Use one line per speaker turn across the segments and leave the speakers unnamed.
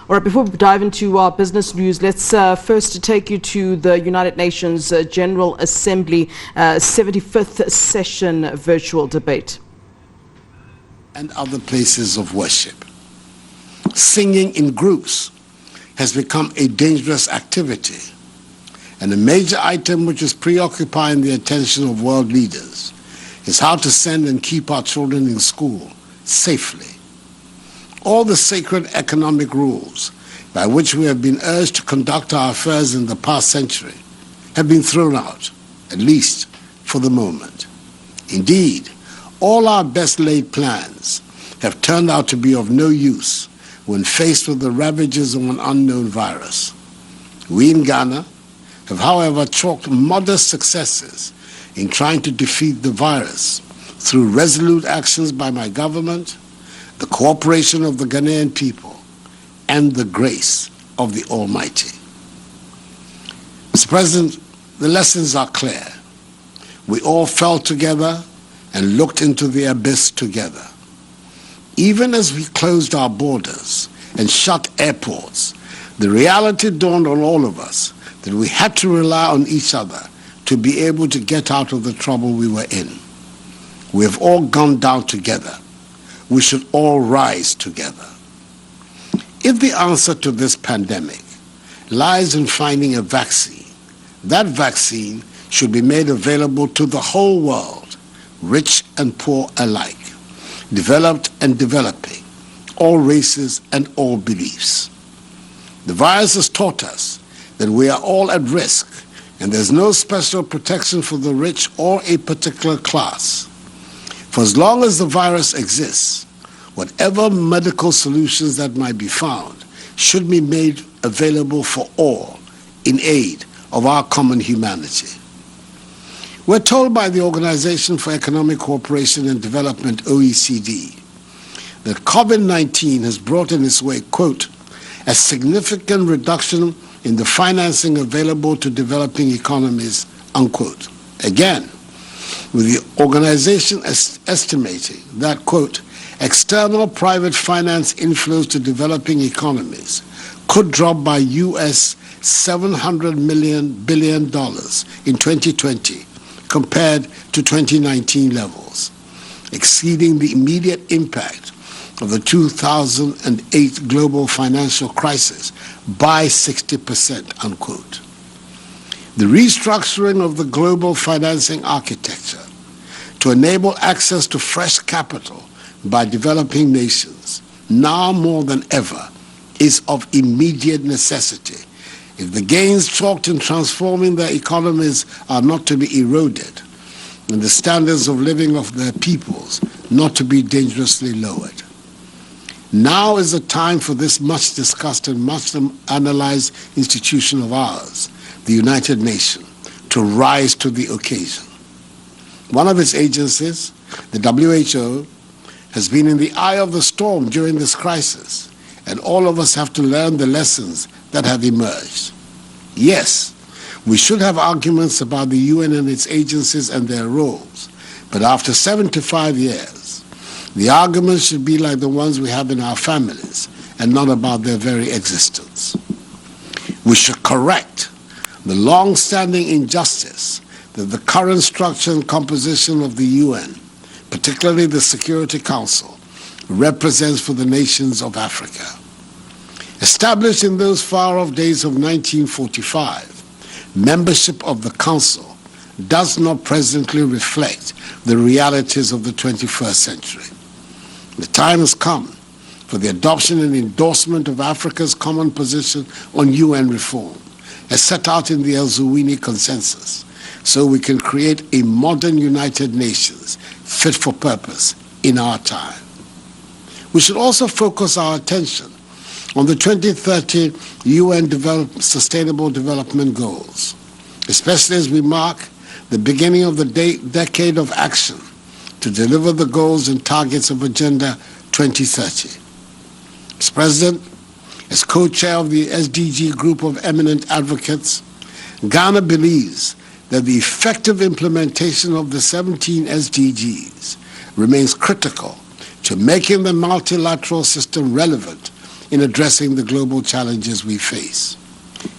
All right, before we dive into our business news, let's first take you to the United Nations General Assembly 75th session virtual debate.
And other places of worship. Singing in groups has become a dangerous activity, and a major item which is preoccupying the attention of world leaders is how to send and keep our children in school safely. All the sacred economic rules by which we have been urged to conduct our affairs in the past century have been thrown out, at least for the moment. Indeed, all our best laid plans have turned out to be of no use when faced with the ravages of an unknown virus. We in Ghana have, however, chalked modest successes in trying to defeat the virus through resolute actions by my government, the cooperation of the Ghanaian people, and the grace of the Almighty. Mr. President, the lessons are clear. We all fell together and looked into the abyss together. Even as we closed our borders and shut airports, the reality dawned on all of us that we had to rely on each other to be able to get out of the trouble we were in. We have all gone down together. We should all rise together. If the answer to this pandemic lies in finding a vaccine, that vaccine should be made available to the whole world, rich and poor alike, developed and developing, all races and all beliefs. The virus has taught us that we are all at risk, and there's no special protection for the rich or a particular class. For as long as the virus exists, whatever medical solutions that might be found should be made available for all in aid of our common humanity. We're told by the Organization for Economic Cooperation and Development, OECD, that COVID-19 has brought in its way, quote, a significant reduction in the financing available to developing economies, unquote. Again, with the organization estimating that, quote, external private finance inflows to developing economies could drop by US $700 billion in 2020 compared to 2019 levels, exceeding the immediate impact of the 2008 global financial crisis by 60%, unquote. The restructuring of the global financing architecture to enable access to fresh capital by developing nations, now more than ever, is of immediate necessity if the gains chalked in transforming their economies are not to be eroded and the standards of living of their peoples not to be dangerously lowered. Now is the time for this much discussed and much analyzed institution of ours, the United Nations, to rise to the occasion. One of its agencies, the WHO, has been in the eye of the storm during this crisis, and all of us have to learn the lessons that have emerged. Yes, we should have arguments about the UN and its agencies and their roles, but after 75 years, the arguments should be like the ones we have in our families and not about their very existence. We should correct the long-standing injustice that the current structure and composition of the UN, particularly the Security Council, represents for the nations of Africa. Established in those far-off days of 1945, membership of the Council does not presently reflect the realities of the 21st century. The time has come for the adoption and endorsement of Africa's common position on UN reform, as set out in the El Zuwini Consensus, so we can create a modern United Nations fit for purpose in our time. We should also focus our attention on the 2030 UN Sustainable Development Goals, especially as we mark the beginning of the decade of action to deliver the goals and targets of Agenda 2030. Mr. President, as co-chair of the SDG group of eminent advocates, Ghana believes that the effective implementation of the 17 SDGs remains critical to making the multilateral system relevant in addressing the global challenges we face.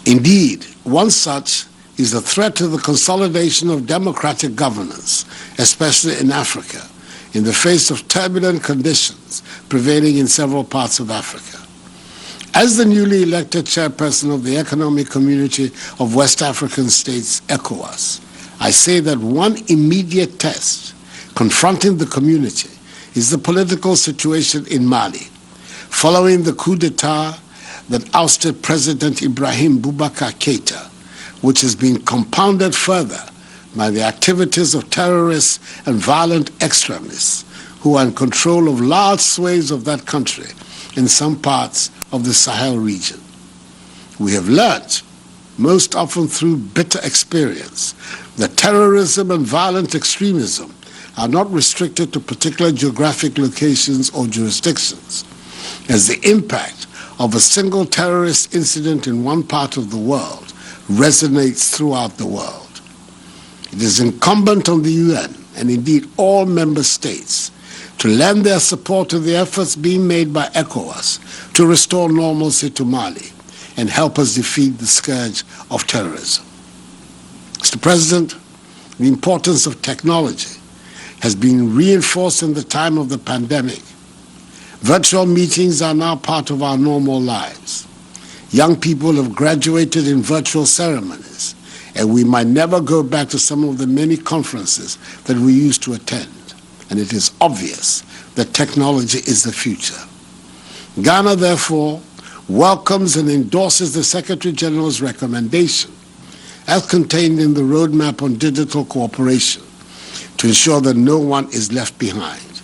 Indeed, one such is the threat to the consolidation of democratic governance, especially in Africa, in the face of turbulent conditions prevailing in several parts of Africa. As the newly elected chairperson of the Economic Community of West African States, ECOWAS, I say that one immediate test confronting the community is the political situation in Mali, following the coup d'etat that ousted President Ibrahim Boubacar Keïta, which has been compounded further by the activities of terrorists and violent extremists who are in control of large swathes of that country in some parts of the Sahel region. We have learnt, most often through bitter experience, that terrorism and violent extremism are not restricted to particular geographic locations or jurisdictions, as the impact of a single terrorist incident in one part of the world resonates throughout the world. It is incumbent on the UN, and indeed all member states, to lend their support to the efforts being made by ECOWAS to restore normalcy to Mali and help us defeat the scourge of terrorism. Mr. President, the importance of technology has been reinforced in the time of the pandemic. Virtual meetings are now part of our normal lives. Young people have graduated in virtual ceremonies, and we might never go back to some of the many conferences that we used to attend. And it is obvious that technology is the future. Ghana, therefore, welcomes and endorses the Secretary General's recommendation, as contained in the Roadmap on Digital Cooperation, to ensure that no one is left behind.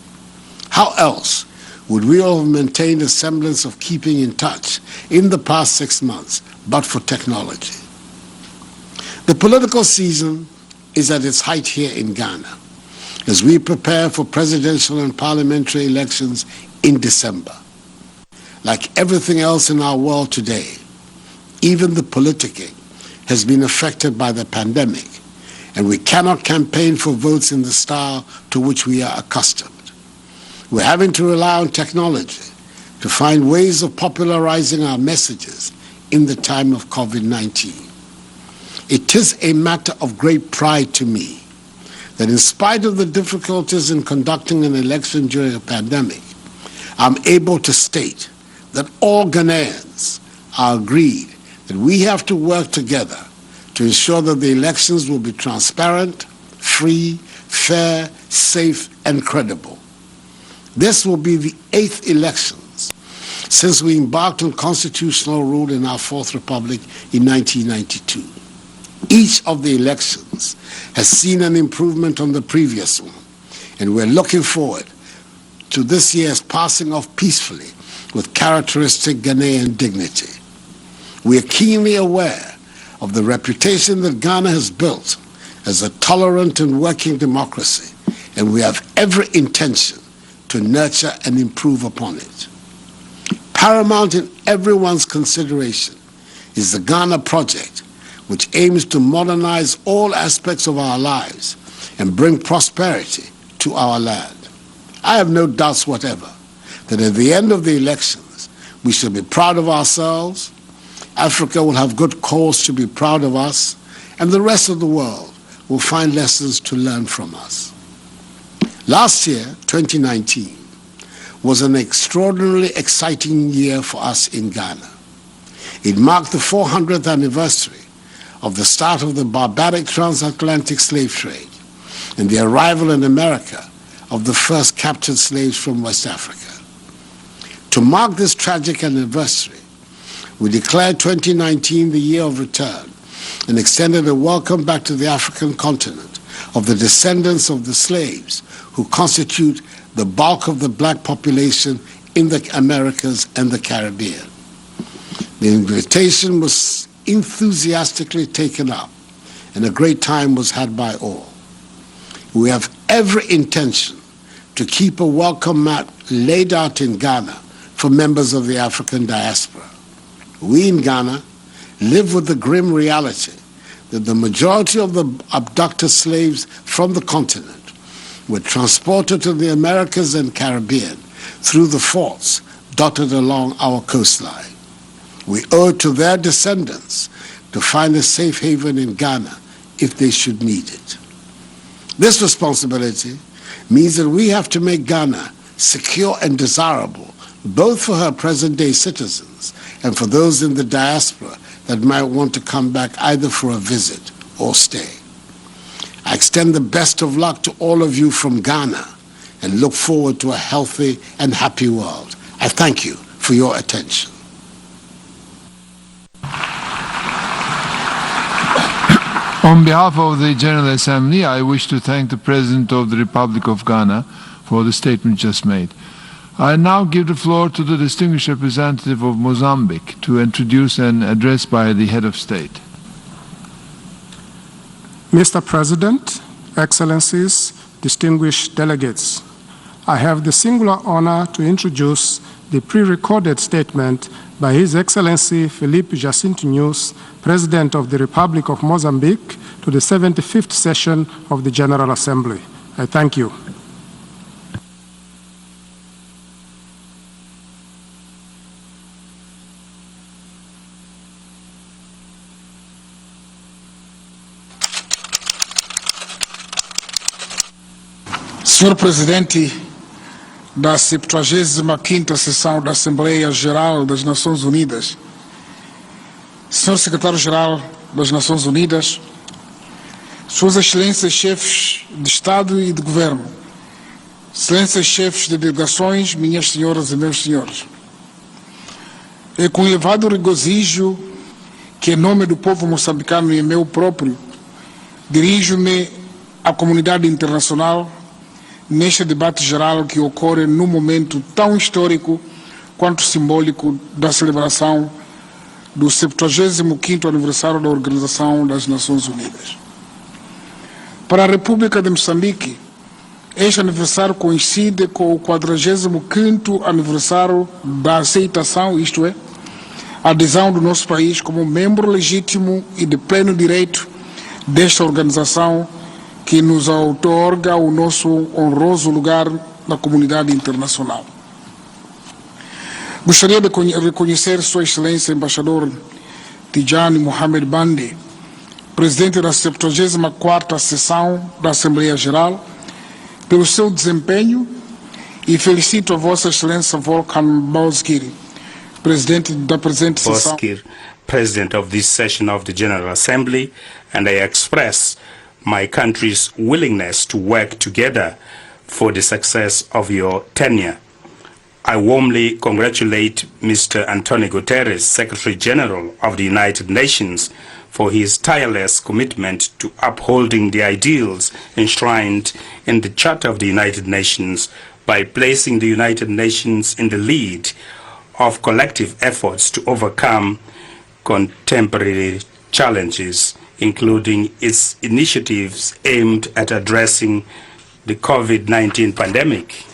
How else would we all have maintained a semblance of keeping in touch in the past 6 months but for technology? The political season is at its height here in Ghana as we prepare for presidential and parliamentary elections in December. Like everything else in our world today, even the politicking has been affected by the pandemic, and we cannot campaign for votes in the style to which we are accustomed. We're having to rely on technology to find ways of popularizing our messages in the time of COVID-19. It is a matter of great pride to me that in spite of the difficulties in conducting an election during a pandemic, I'm able to state that all Ghanaians are agreed that we have to work together to ensure that the elections will be transparent, free, fair, safe, and credible. This will be the 8th elections since we embarked on constitutional rule in our 4th Republic in 1992. Each of the elections has seen an improvement on the previous one, and we're looking forward to this year's passing off peacefully with characteristic Ghanaian dignity. We are keenly aware of the reputation that Ghana has built as a tolerant and working democracy, and we have every intention to nurture and improve upon it. Paramount in everyone's consideration is the Ghana Project, which aims to modernize all aspects of our lives and bring prosperity to our land. I have no doubts whatever that at the end of the elections, we shall be proud of ourselves, Africa will have good cause to be proud of us, and the rest of the world will find lessons to learn from us. Last year, 2019, was an extraordinarily exciting year for us in Ghana. It marked the 400th anniversary of the start of the barbaric transatlantic slave trade and the arrival in America of the first captured slaves from West Africa. To mark this tragic anniversary, we declared 2019 the year of return and extended a welcome back to the African continent of the descendants of the slaves who constitute the bulk of the black population in the Americas and the Caribbean. The invitation was enthusiastically taken up, and a great time was had by all. We have every intention to keep a welcome mat laid out in Ghana for members of the African diaspora. We in Ghana live with the grim reality that the majority of the abducted slaves from the continent were transported to the Americas and Caribbean through the forts dotted along our coastline. We owe it to their descendants to find a safe haven in Ghana if they should need it. This responsibility means that we have to make Ghana secure and desirable, both for her present-day citizens and for those in the diaspora that might want to come back either for a visit or stay. I extend the best of luck to all of you from Ghana and look forward to a healthy and happy world. I thank you for your attention.
On behalf of the General Assembly, I wish to thank the President of the Republic of Ghana for the statement just made. I now give the floor to the distinguished representative of Mozambique to introduce an address by the head of state.
Mr. President, Excellencies, distinguished delegates, I have the singular honor to introduce the pre-recorded statement by His Excellency Filipe Jacinto Nunes, President of the Republic of Mozambique, to the 75th session of the General Assembly. I thank you.
Senhor Presidente da 75ª Sessão da Assembleia Geral das Nações Unidas, Senhor Secretário-Geral das Nações Unidas, Suas Excelências Chefes de Estado e de Governo, Excelências Chefes de Delegações, minhas senhoras e meus senhores, é com elevado regozijo que, em nome do povo moçambicano e meu próprio, dirijo-me à comunidade internacional neste debate geral que ocorre num momento tão histórico quanto simbólico da celebração do 75º aniversário da Organização das Nações Unidas. Para a República de Moçambique, este aniversário coincide com o 45º aniversário da aceitação, isto é, a adesão do nosso país como membro legítimo e de pleno direito desta organização que nos outorga o nosso honroso lugar na comunidade internacional. Gostaria de reconhecer Sua Excelência Embaixador Tijani Mohamed Bande, Presidente da 74ª Sessão da Assembleia Geral, pelo seu desempenho e felicito a Vossa Excelência Volkan Bozkir, Presidente da presente sessão.
President of this session of the General Assembly, and I express my country's willingness to work together for the success of your tenure. I warmly congratulate Mr. Antonio Guterres, Secretary General of the United Nations, for his tireless commitment to upholding the ideals enshrined in the Charter of the United Nations by placing the United Nations in the lead of collective efforts to overcome contemporary challenges, including its initiatives aimed at addressing the COVID-19 pandemic.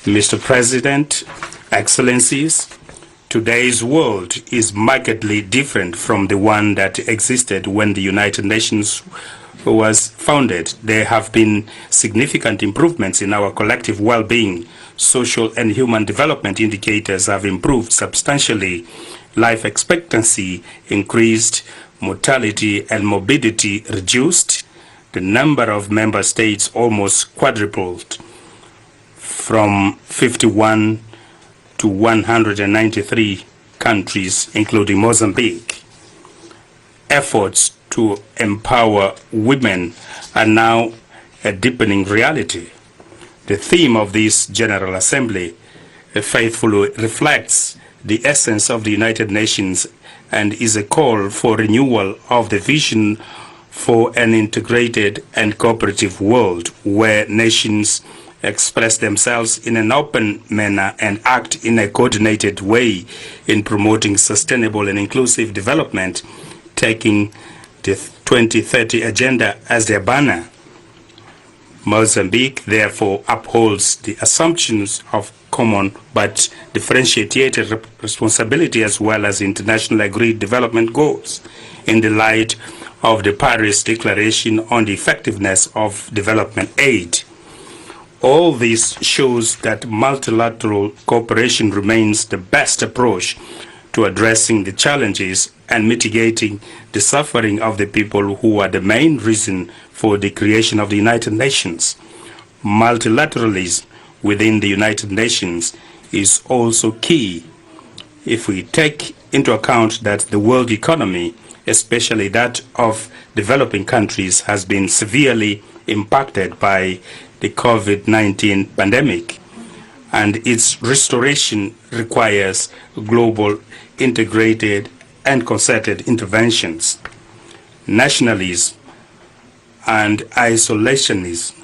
Mr. President, Excellencies, today's world is markedly different from the one that existed when the United Nations was founded. There have been significant improvements in our collective well-being. Social and human development indicators have improved substantially. Life expectancy increased, mortality and morbidity reduced. The number of member states almost quadrupled, from 51 to 193 countries, including Mozambique. Efforts to empower women are now a deepening reality. The theme of this General Assembly faithfully reflects the essence of the United Nations and is a call for renewal of the vision for an integrated and cooperative world where nations express themselves in an open manner and act in a coordinated way in promoting sustainable and inclusive development, taking the 2030 Agenda as their banner. Mozambique therefore upholds the assumptions of common but differentiated responsibility as well as international agreed development goals in the light of the Paris Declaration on the Effectiveness of Development Aid. All this shows that multilateral cooperation remains the best approach to addressing the challenges and mitigating the suffering of the people who are the main reason for the creation of the United Nations. Multilateralism within the United Nations is also key if we take into account that the world economy, especially that of developing countries, has been severely impacted by the COVID-19 pandemic, and its restoration requires global, integrated, and concerted interventions. Nationalism and isolationism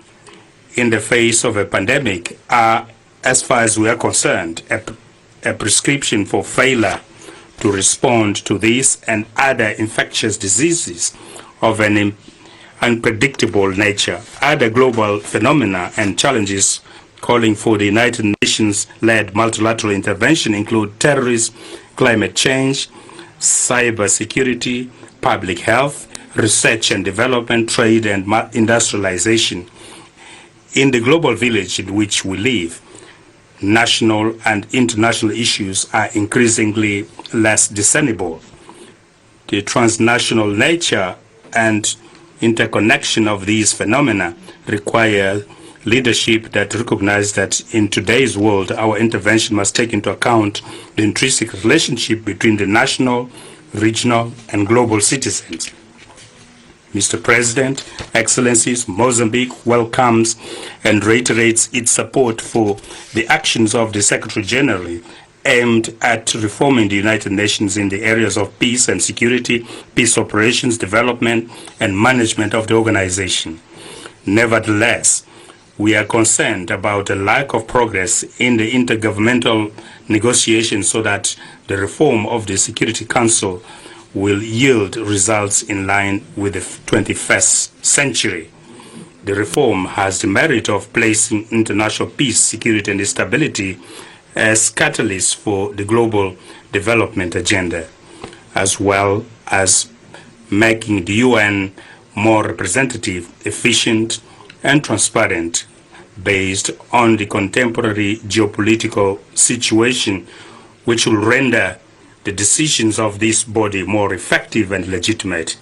in the face of a pandemic are, as far as we are concerned, a prescription for failure to respond to this and other infectious diseases of an unpredictable nature. Other global phenomena and challenges calling for the United Nations-led multilateral intervention include terrorism, climate change, cybersecurity, public health, research and development, trade and industrialization. In the global village in which we live, national and international issues are increasingly less discernible. The transnational nature and interconnection of these phenomena require leadership that recognizes that in today's world, our intervention must take into account the intrinsic relationship between the national, regional, and global citizens. Mr. President, Excellencies, Mozambique welcomes and reiterates its support for the actions of the Secretary General aimed at reforming the United Nations in the areas of peace and security, peace operations, development, and management of the organization. Nevertheless, we are concerned about a lack of progress in the intergovernmental negotiations so that the reform of the Security Council will yield results in line with the 21st century. The reform has the merit of placing international peace, security, and stability as catalysts for the global development agenda, as well as making the UN more representative, efficient, and transparent based on the contemporary geopolitical situation, which will render the decisions of this body more effective and legitimate.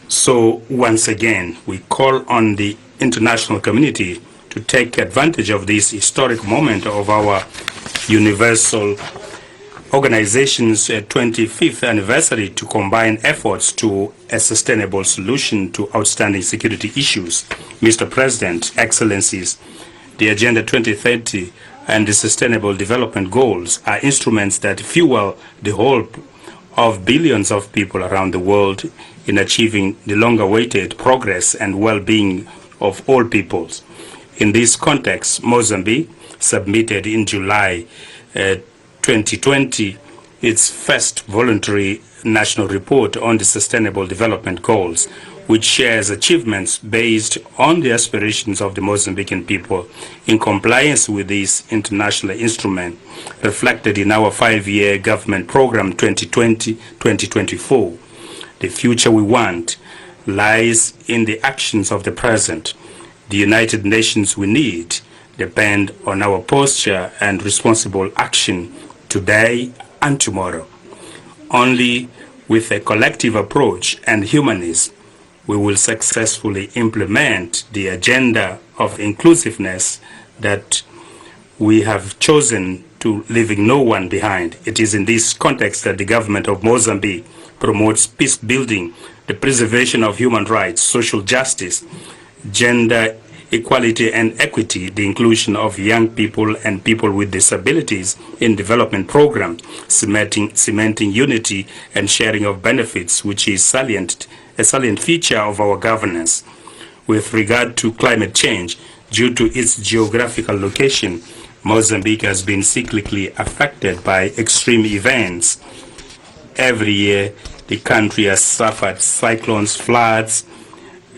So once again, we call on the international community to take advantage of this historic moment of our Universal Organization's 25th anniversary to combine efforts to a sustainable solution to outstanding security issues. Mr. President, Excellencies, the Agenda 2030 and the Sustainable Development Goals are instruments that fuel the hope of billions of people around the world in achieving the long-awaited progress and well-being of all peoples. In this context, Mozambique submitted in July 2020 its first voluntary national report on the Sustainable Development Goals, which shares achievements based on the aspirations of the Mozambican people in compliance with this international instrument reflected in our 5-year government program 2020-2024. The future we want lies in the actions of the present. The United Nations we need depend on our posture and responsible action today and tomorrow. Only with a collective approach and humanism we will successfully implement the agenda of inclusiveness that we have chosen to leaving no one behind. It is in this context that the government of Mozambique promotes peace building, the preservation of human rights, social justice, gender equality and equity, the inclusion of young people and people with disabilities in development programs, cementing unity and sharing of benefits, which is a salient feature of our governance. With regard to climate change, due to its geographical location, Mozambique has been cyclically affected by extreme events. Every year, the country has suffered cyclones, floods,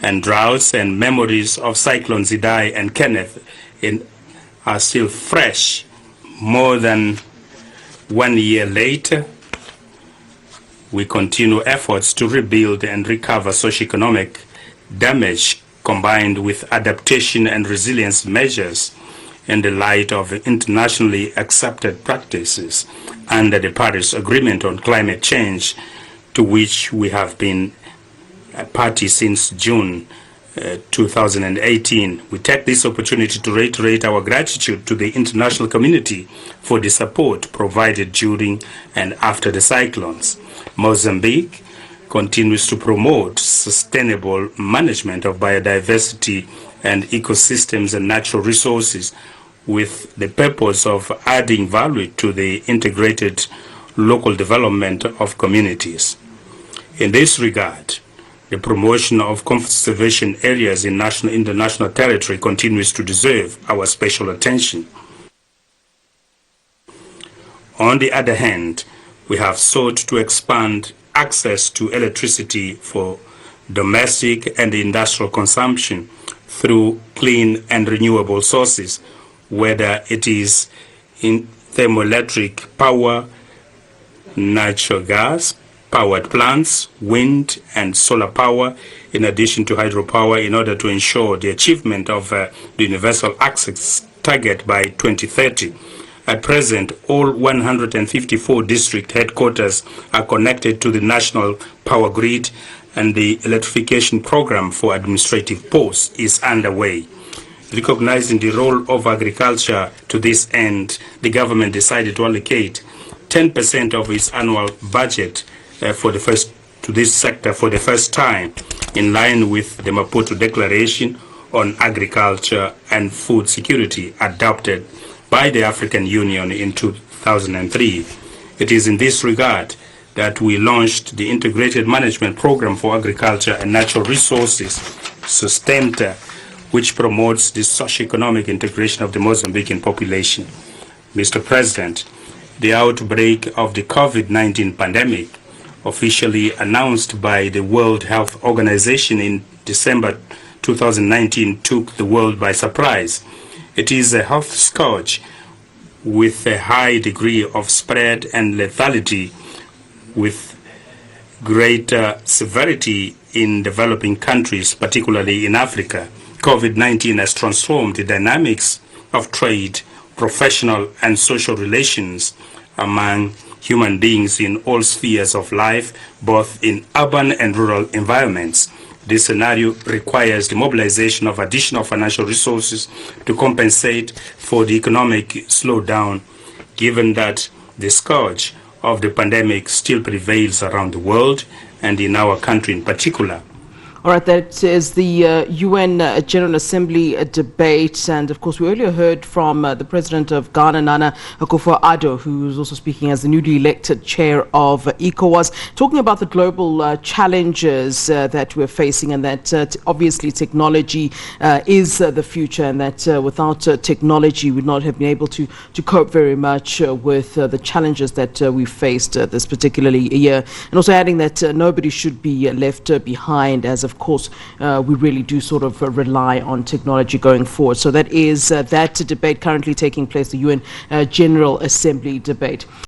and droughts, and memories of cyclones Idai and Kenneth are still fresh. More than 1 year later, we continue efforts to rebuild and recover socioeconomic damage combined with adaptation and resilience measures in the light of internationally accepted practices under the Paris Agreement on Climate Change, to which we have been a party since June 2018. We take this opportunity to reiterate our gratitude to the international community for the support provided during and after the cyclones. Mozambique continues to promote sustainable management of biodiversity and ecosystems and natural resources with the purpose of adding value to the integrated local development of communities. In this regard, the promotion of conservation areas in international territory continues to deserve our special attention. On the other hand, we have sought to expand access to electricity for domestic and industrial consumption through clean and renewable sources, whether it is in thermoelectric power, natural gas, powered plants, wind and solar power, in addition to hydropower, in order to ensure the achievement of the universal access target by 2030. At present, all 154 district headquarters are connected to the national power grid, and the electrification program for administrative posts is underway. Recognizing the role of agriculture to this end, the government decided to allocate 10% of its annual budget to this sector for the first time, in line with the Maputo Declaration on Agriculture and Food Security adopted by the African Union in 2003. It is in this regard that we launched the Integrated Management Program for Agriculture and Natural Resources, SUSTENTA, which promotes the socio-economic integration of the Mozambican population. Mr. President, the outbreak of the COVID-19 pandemic, officially announced by the World Health Organization in December 2019, took the world by surprise. It is a health scourge with a high degree of spread and lethality, with greater severity in developing countries, particularly in Africa. COVID-19 has transformed the dynamics of trade, professional and social relations among human beings in all spheres of life, both in urban and rural environments. This scenario requires the mobilization of additional financial resources to compensate for the economic slowdown, given that the scourge of the pandemic still prevails around the world and in our country in particular.
All right, that is the UN General Assembly debate. And of course, we earlier heard from the President of Ghana, Nana Akufo-Addo, who is also speaking as the newly elected chair of ECOWAS, talking about the global challenges that we're facing, and that obviously technology is the future, and that without technology, we'd not have been able to cope very much with the challenges that we faced this particularly year. And also adding that nobody should be left behind, as of course, we really do sort of rely on technology going forward. So that is that debate currently taking place, the UN General Assembly debate.